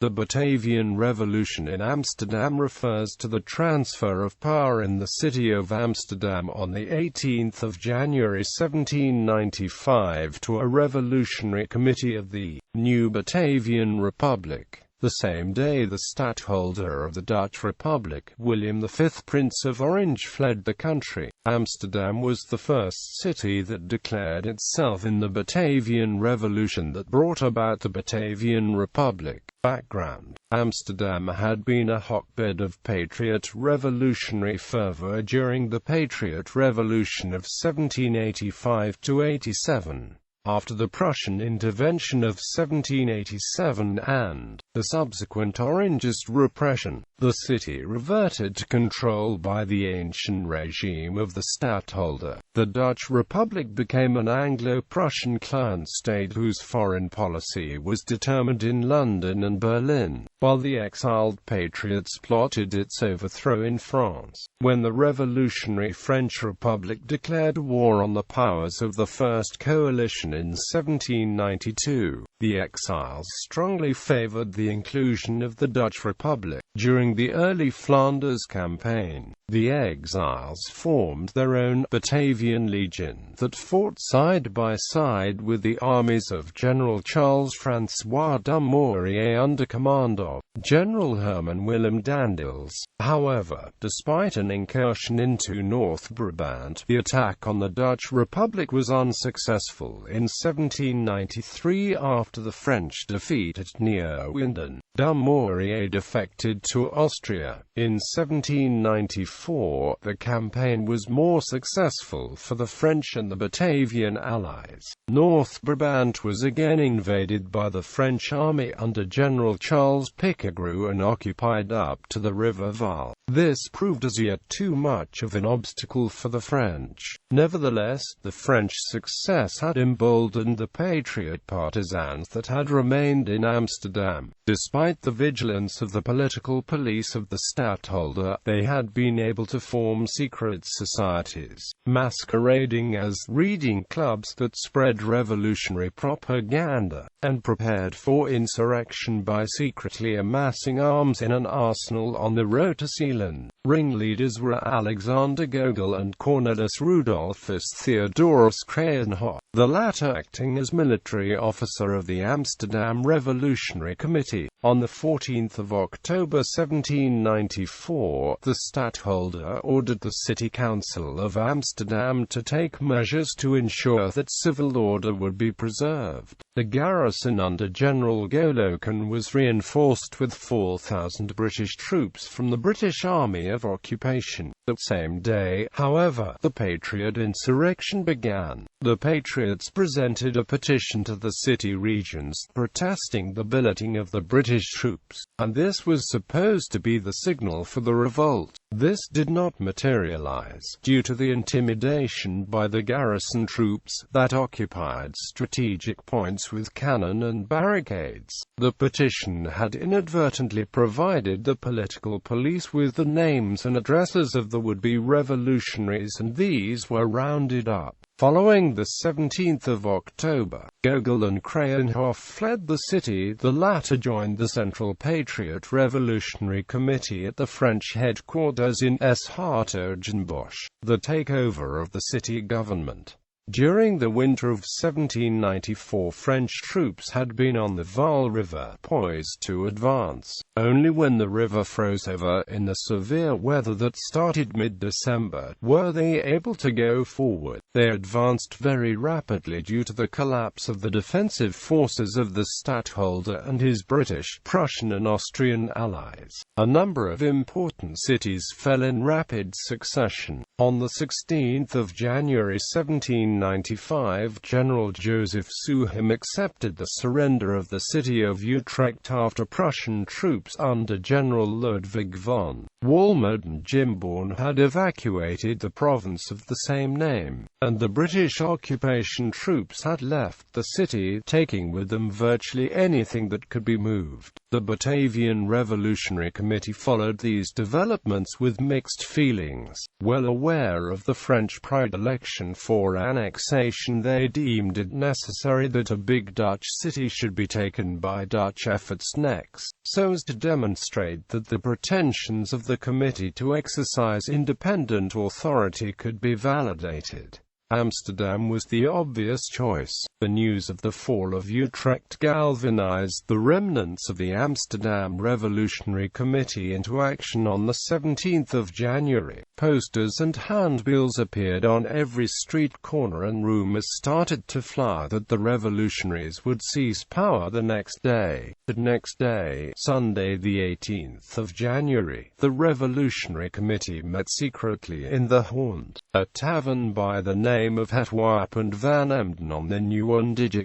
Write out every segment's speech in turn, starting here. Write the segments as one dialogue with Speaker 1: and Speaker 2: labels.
Speaker 1: The Batavian Revolution in Amsterdam refers to the transfer of power in the city of Amsterdam on 18 January 1795 to a revolutionary committee of the new Batavian Republic. The same day the stadtholder of the Dutch Republic, William V, Prince of Orange, fled the country. Amsterdam was the first city that declared itself in the Batavian Revolution that brought about the Batavian Republic. Background: Amsterdam had been a hotbed of patriot revolutionary fervor during the Patriot Revolution of 1785–87. After the Prussian intervention of 1787 and the subsequent Orangist repression, the city reverted to control by the ancient regime of the stadtholder. The Dutch Republic became an Anglo-Prussian client state whose foreign policy was determined in London and Berlin, while the exiled patriots plotted its overthrow in France. When the revolutionary French Republic declared war on the powers of the First Coalition in 1792, the exiles strongly favored the inclusion of the Dutch Republic. During the early Flanders campaign, the exiles formed their own Batavian Legion that fought side by side with the armies of General Charles-François Dumouriez under command of General Herman Willem Daendels. However, despite an incursion into North Brabant, the attack on the Dutch Republic was unsuccessful. In 1793, after the French defeat at Neerwinden, Dumouriez defected to Austria. In 1794, the campaign was more successful for the French and the Batavian allies. North Brabant was again invaded by the French army under General Charles Pichegru and occupied up to the River Vaal. This proved as yet too much of an obstacle for the French. Nevertheless, the French success had emboldened the patriot partisans that had remained in Amsterdam. Despite the vigilance of the political police of the stadtholder, they had been able to form secret societies, masquerading as reading clubs that spread revolutionary propaganda, and prepared for insurrection by secretly amassing arms in an arsenal on the road to Zeeland. Ringleaders were Alexander Gogol and Cornelis Rudolphus Theodorus Krayenhoff, the latter acting as military officer of the Amsterdam Revolutionary Committee. On 14 October 1794, the stadtholder ordered the City Council of Amsterdam to take measures to ensure that civil order would be preserved. The garrison under General Golokan was reinforced with 4,000 British troops from the British Army of Occupation. The same day, however, the Patriot insurrection began. The Patriots presented a petition to the city regents protesting the billeting of the British troops, and this was supposed to be the signal for the revolt. This did not materialize, due to the intimidation by the garrison troops that occupied strategic points with cannon and barricades. The petition had inadvertently provided the political police with the names and addresses of the would-be revolutionaries, and these were rounded up. Following the 17th of October, Gogol and Krayenhoff fled the city. The latter joined the Central Patriot Revolutionary Committee at the French headquarters in 's-Hertogenbosch. The takeover of the city government. During the winter of 1794, French troops had been on the Vaal River, poised to advance. Only when the river froze over in the severe weather that started mid-December were they able to go forward. They advanced very rapidly due to the collapse of the defensive forces of the stadtholder and his British, Prussian and Austrian allies. A number of important cities fell in rapid succession. On 16 January 1795, General Joseph Suchem accepted the surrender of the city of Utrecht after Prussian troops under General Ludwig von Walmart and Jimbourne had evacuated the province of the same name, and the British occupation troops had left the city, taking with them virtually anything that could be moved. The Batavian Revolutionary Committee followed these developments with mixed feelings. Well aware of the French predilection for annexation, they deemed it necessary that a big Dutch city should be taken by Dutch efforts next, so as to demonstrate that the pretensions of the committee to exercise independent authority could be validated. Amsterdam was the obvious choice. The news of the fall of Utrecht galvanized the remnants of the Amsterdam Revolutionary Committee into action on the 17th of January. Posters and handbills appeared on every street corner, and rumors started to fly that the revolutionaries would seize power the next day. The next day, Sunday the 18th of January, the Revolutionary Committee met secretly in the Hond, a tavern by the name of Het Wap and Van Emden on the Numan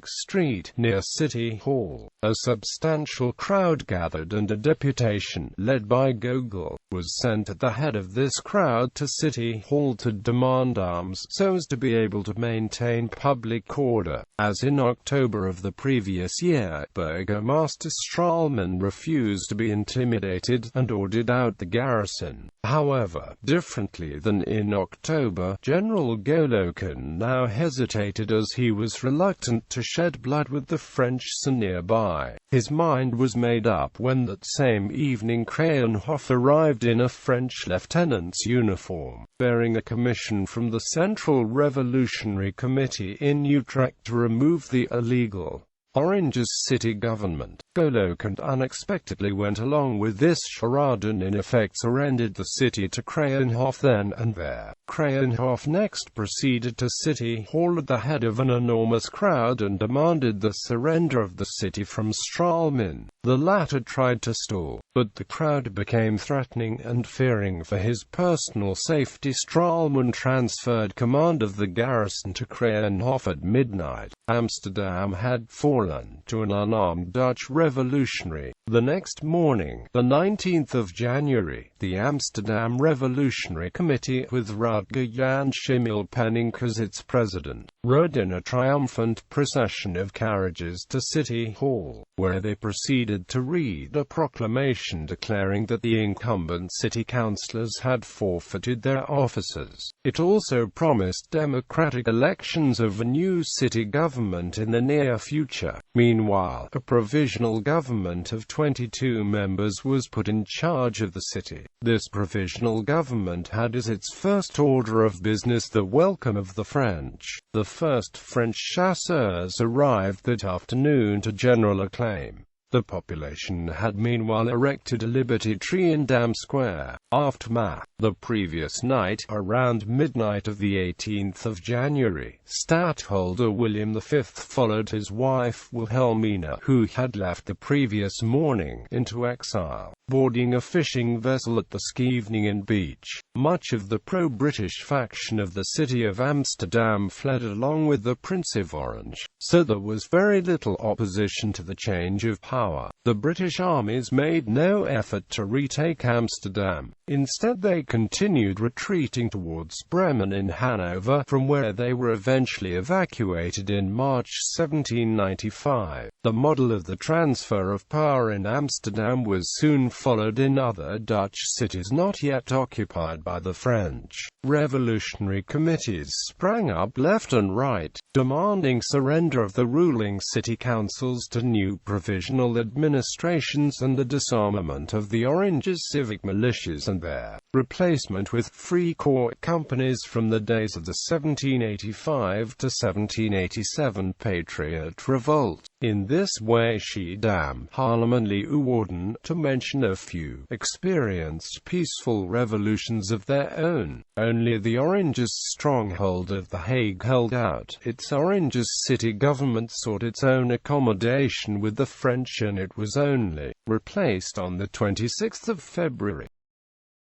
Speaker 1: Street, near City Hall. A substantial crowd gathered, and a deputation, led by Gogol, was sent at the head of this crowd to City Hall to demand arms, so as to be able to maintain public order. As in October of the previous year, Burgomaster Straalman refused to be intimidated, and ordered out the garrison. However, differently than in October, General Golokan now hesitated, as he was reluctant to shed blood with the French so nearby. His mind was made up when that same evening Kruyenhof arrived in a French lieutenant's uniform, bearing a commission from the Central Revolutionary Committee in Utrecht to remove the illegal Orange's city government. Golokan unexpectedly went along with this charade, and in effect surrendered the city to Kruyenhof then and there. Kruyenhof next proceeded to City Hall at the head of an enormous crowd and demanded the surrender of the city from Straalman. The latter tried to stall, but the crowd became threatening, and fearing for his personal safety, Straalman transferred command of the garrison to Kruyenhof at midnight. Amsterdam had fallen to an unarmed Dutch revolutionary. The next morning, the 19th of January, the Amsterdam Revolutionary Committee, with Rutger Jan Schimmelpenninck as its president, rode in a triumphant procession of carriages to City Hall, where they proceeded to read a proclamation declaring that the incumbent city councillors had forfeited their offices. It also promised democratic elections of a new city government in the near future. Meanwhile, a provisional government of 22 members was put in charge of the city. This provisional government had as its first order of business the welcome of the French. The first French chasseurs arrived that afternoon to general acclaim. The population had meanwhile erected a liberty tree in Dam Square. Aftermath. The previous night, around midnight of the 18th of January, stadtholder William V followed his wife Wilhelmina, who had left the previous morning, into exile, boarding a fishing vessel at the Scheveningen beach. Much of the pro-British faction of the city of Amsterdam fled along with the Prince of Orange, so there was very little opposition to the change of power. The British armies made no effort to retake Amsterdam. Instead, they continued retreating towards Bremen in Hanover, from where they were eventually evacuated in March 1795. The model of the transfer of power in Amsterdam was soon followed in other Dutch cities not yet occupied by the French. Revolutionary committees sprang up left and right, demanding surrender of the ruling city councils to new provisional administrations and the disarmament of the Orange's civic militias and their replacement with free corps companies from the days of the 1785 to 1787 Patriot Revolt. In this way Schiedam, Haarlem and Leeuwarden, to mention a few, experienced peaceful revolutions of their own. Only the Orange's stronghold of The Hague held out. Its Orange's city government sought its own accommodation with the French, and it was only replaced on the 26th of February.